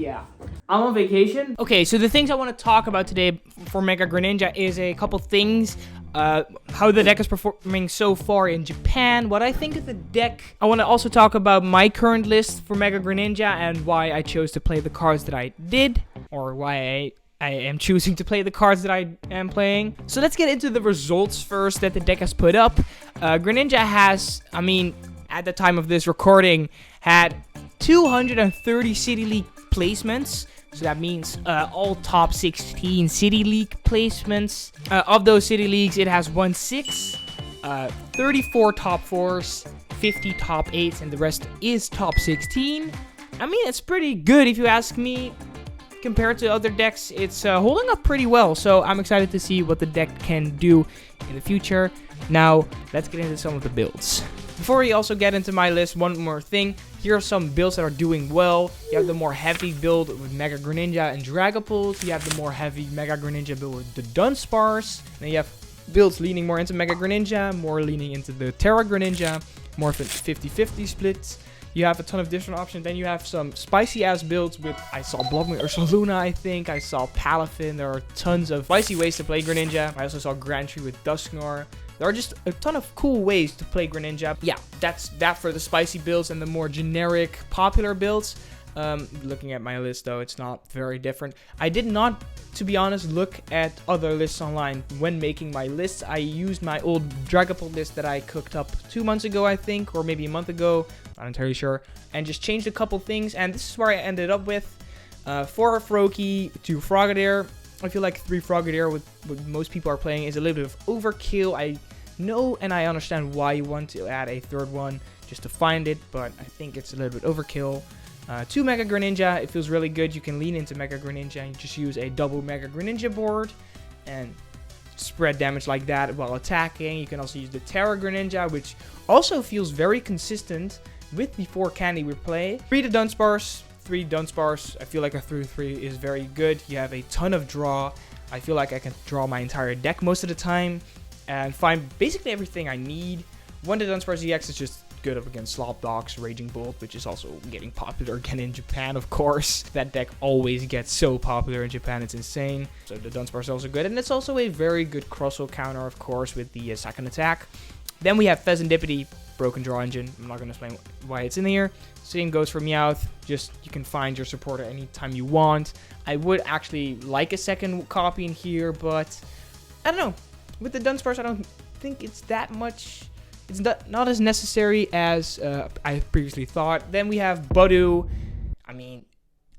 yeah, I'm on vacation. Okay, so the things I want to talk about today for Mega Greninja is a couple things. How the deck is performing so far in Japan, what I think of the deck. I want to also talk about my current list for Mega Greninja and why I chose to play the cards that I did, or why I am choosing to play the cards that I am playing. So let's get into the results first that the deck has put up. Greninja has, I mean, at the time of this recording, had 230 City League placements. So that means all top 16 City League placements. Of those City Leagues, it has won 6, 34 top 4s, 50 top 8s, and the rest is top 16. I mean, it's pretty good if you ask me. Compared to other decks, it's holding up pretty well. So I'm excited to see what the deck can do in the future. Now, let's get into some of the builds. Before we also get into my list, one more thing. Here are some builds that are doing well. You have the more heavy build with Mega Greninja and Dragapult. You have the more heavy Mega Greninja build with the Dunsparce. Then you have builds leaning more into Mega Greninja, more leaning into the Terra Greninja, more of a 50-50 split. You have a ton of different options. Then you have some spicy ass builds with, I saw Blockman Ursaluna, I think. I saw Palafin. There are tons of spicy ways to play Greninja. I also saw Grantry with Dusknoir. There are just a ton of cool ways to play Greninja. Yeah, that's that for the spicy builds and the more generic popular builds. Looking at my list though, it's not very different. I did not, to be honest, look at other lists online when making my lists. I used my old Dragapult list that I cooked up 2 months ago, I think, or maybe a month ago. Not entirely sure. And just changed a couple things, and this is where I ended up with 4 Froakie, 2 Frogadier. I feel like 3 Frogadier with what most people are playing is a little bit of overkill. I know and I understand why you want to add a third one just to find it, but I think it's a little bit overkill. 2 Mega Greninja, it feels really good. You can lean into Mega Greninja and just use a double Mega Greninja board and spread damage like that while attacking. You can also use the Terra Greninja, which also feels very consistent with the 4 candy we play. 3 Dunsparce, 3 Dunsparce. I feel like a 3-3 is very good. You have a ton of draw. I feel like I can draw my entire deck most of the time and find basically everything I need. 1 Dunsparce EX is just good up against Slopdogs, Raging Bolt, which is also getting popular again in Japan, of course. That deck always gets so popular in Japan, it's insane. So the Dunsparce is also good, and it's also a very good crossbow counter, of course, with the second attack. Then we have Pheasantipity, Broken Draw Engine. I'm not going to explain why it's in here. Same goes for Meowth. Just, you can find your supporter anytime you want. I would actually like a second copy in here, but I don't know. With the Dunsparce, I don't think it's that much. It's not as necessary as I previously thought. Then we have Budu. I mean,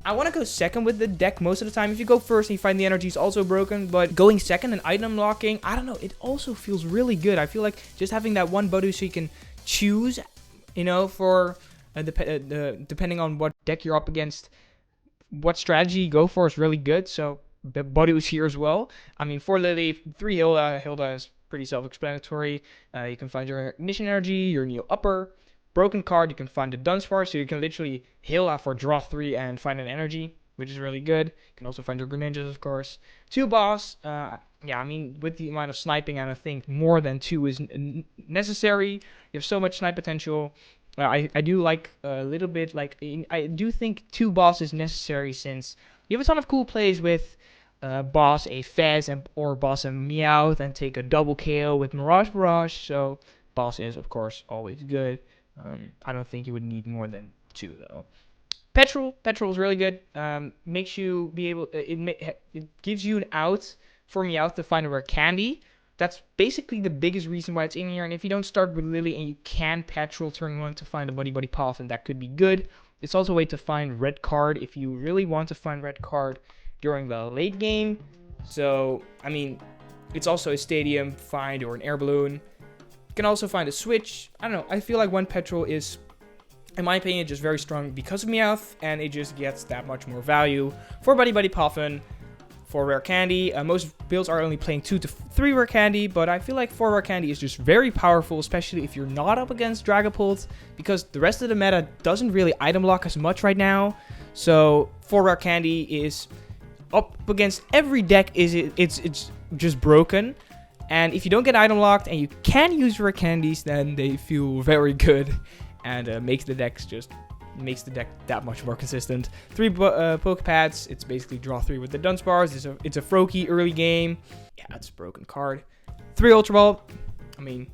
I want to go second with the deck most of the time. If you go first and you find the energy is also broken, but going second and item locking, I don't know, it also feels really good. I feel like just having that one Budu so you can choose, you know, for depending on what deck you're up against, what strategy you go for is really good. So Budu is here as well. I mean, 4 Lily, 3 Hilda. Hilda is pretty self-explanatory. You can find your Ignition Energy, your Neo Upper. Broken card, you can find the Dunsparce, so you can literally heal for draw 3 and find an energy, which is really good. You can also find your Greninjas, of course. 2 boss, yeah, I mean, with the amount of sniping, I don't think more than 2 is necessary. You have so much snipe potential. I do like a little bit, like, I do think 2 boss is necessary since you have a ton of cool plays with boss a Fez or boss a Meowth and take a double KO with Mirage Barrage, so boss is, of course, always good. I don't think you would need more than 2 though. Petrol is really good. Makes you be able. It gives you an out for Meowth to find a rare candy. That's basically the biggest reason why it's in here. And if you don't start with Lily and you can Petrol turn 1 to find a Buddy Puff, then that could be good. It's also a way to find red card if you really want to find red card during the late game. So I mean, it's also a stadium find or an air balloon. You can also find a switch. I don't know. I feel like one Petrol is, in my opinion, just very strong because of Meowth, and it just gets that much more value for Buddy Puffin for rare candy. Most builds are only playing 2 to 3 rare candy, but I feel like 4 rare candy is just very powerful, especially if you're not up against Dragapult, because the rest of the meta doesn't really item lock as much right now. So 4 rare candy is up against every deck. It's just broken. And if you don't get item locked and you can use rare candies, then they feel very good and make the decks just makes the deck that much more consistent. 3 poke pads. It's basically draw 3 with the Dunsparce. It's a Froakie early game. Yeah, that's a broken card. 3 Ultra Ball. I mean,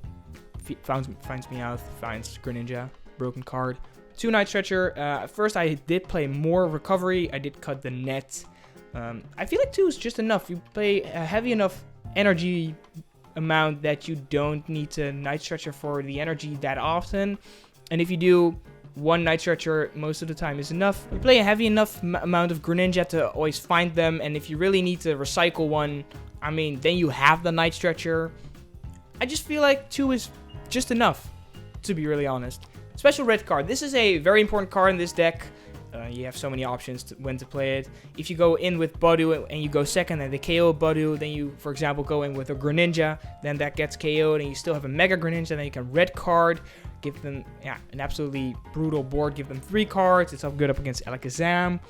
finds Meowth, finds Greninja. Broken card. 2 Night Stretcher. At first, I did play more Recovery. I did cut the net. I feel like 2 is just enough. You play a heavy enough energy amount that you don't need to Night Stretcher for the energy that often. And if you do, 1 Night Stretcher most of the time is enough. You play a heavy enough amount of Greninja to always find them. And if you really need to recycle one, I mean, then you have the Night Stretcher. I just feel like 2 is just enough, to be really honest. Special Red card. This is a very important card in this deck. You have so many options when to play it. If you go in with Budu and you go second and they KO Budu, then you, for example, go in with a Greninja, then that gets KO'd and you still have a Mega Greninja, then you can red card, give them an absolutely brutal board, give them 3 cards. It's good up against Alakazam,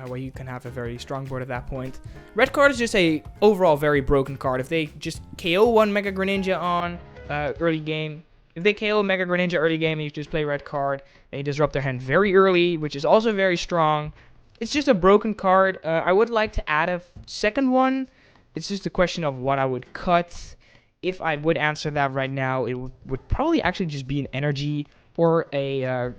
where you can have a very strong board at that point. Red card is just a overall very broken card. If they just KO 1 Mega Greninja on early game, if they KO Mega Greninja early game and you just play red card, they disrupt their hand very early, which is also very strong. It's just a broken card. I would like to add a second one. It's just a question of what I would cut. If I would answer that right now, it would probably actually just be an energy or a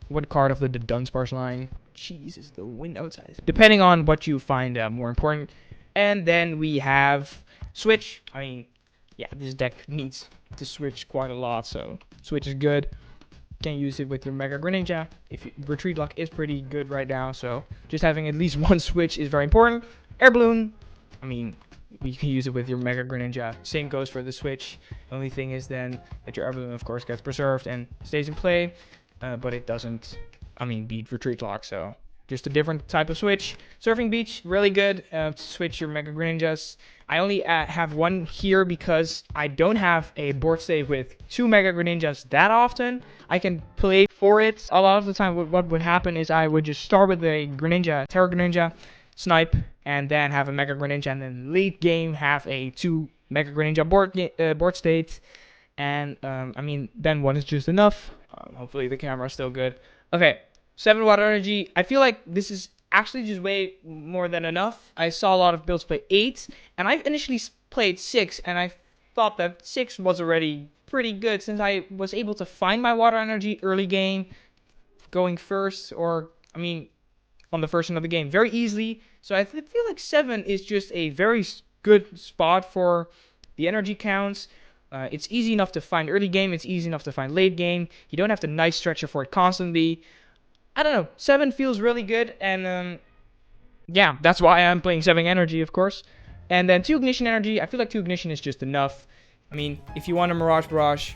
what card of the Dunsparce line. Jesus, the wind outside. Depending on what you find more important. And then we have Switch. I mean, yeah, this deck needs to switch quite a lot, so Switch is good. Can use it with your Mega Greninja. Retreat Lock is pretty good right now, so just having at least 1 switch is very important. Air Balloon, I mean, you can use it with your Mega Greninja. Same goes for the Switch. The only thing is then that your Air Balloon, of course, gets preserved and stays in play, but it doesn't, I mean, beat Retreat Lock, so just a different type of switch. Surfing Beach, really good to switch your Mega Greninjas. I only have 1 here because I don't have a board state with 2 Mega Greninjas that often. I can play for it. A lot of the time what would happen is I would just start with a Greninja, Terra Greninja, snipe, and then have a Mega Greninja, and then late game have a 2 Mega Greninja board state. And, I mean, then 1 is just enough. Hopefully the camera is still good. Okay. 7 Water Energy. I feel like this is actually just way more than enough. I saw a lot of builds play 8, and I initially played 6, and I thought that 6 was already pretty good since I was able to find my Water Energy early game, going first, or, I mean, on the first end of the game very easily. So I feel like 7 is just a very good spot for the energy counts. It's easy enough to find early game. It's easy enough to find late game. You don't have to Night Stretcher for it constantly. I don't know. 7 feels really good, and yeah, that's why I'm playing 7 Energy, of course. And then 2 Ignition Energy. I feel like 2 Ignition is just enough. I mean, if you want a Mirage Barrage,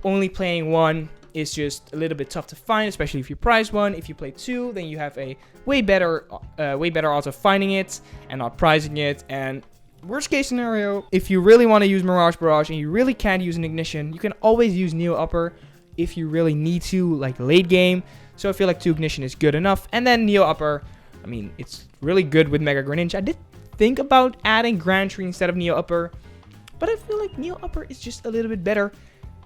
only playing 1 is just a little bit tough to find, especially if you prize 1. If you play 2, then you have a way better odds of finding it and not prizing it. And worst case scenario, if you really want to use Mirage Barrage and you really can't use an Ignition, you can always use Neo Upper if you really need to, like late game. So I feel like 2 Ignition is good enough. And then Neo Upper, I mean, it's really good with Mega Greninja. I did think about adding Grand Tree instead of Neo Upper, but I feel like Neo Upper is just a little bit better.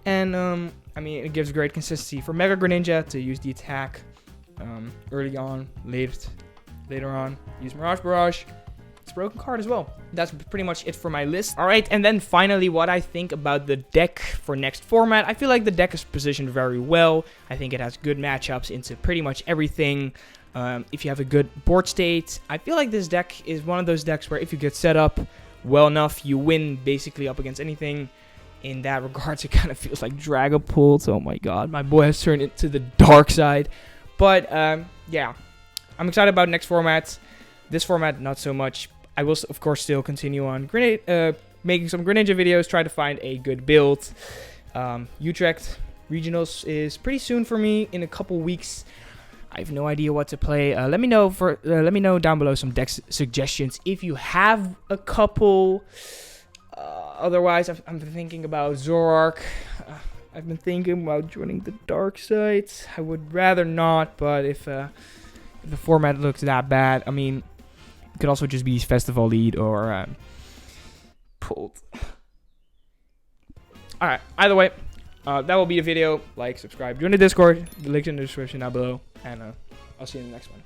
And, I mean, it gives great consistency for Mega Greninja to use the attack early on, later on. Use Mirage Barrage. It's a broken card as well. That's pretty much it for my list. All right, and then finally what I think about the deck for next format. I feel like the deck is positioned very well. I think it has good matchups into pretty much everything. If you have a good board state, I feel like this deck is one of those decks where if you get set up well enough, you win basically up against anything. In that regards, it kind of feels like Dragapult. Oh my god, my boy has turned it to the dark side. But yeah, I'm excited about next formats. This format, not so much. I will, of course, still continue on making some Greninja videos, try to find a good build. Utrecht Regionals is pretty soon for me, in a couple weeks. I have no idea what to play. Let me know down below some deck suggestions if you have a couple. Otherwise, I'm thinking about Zoroark. I've been thinking about joining the dark side. I would rather not, but if the format looks that bad, I mean, it could also just be Festival Lead or Pulled. Alright, either way, That will be the video. Like, subscribe, join the Discord. The link's in the description down below. And I'll see you in the next one.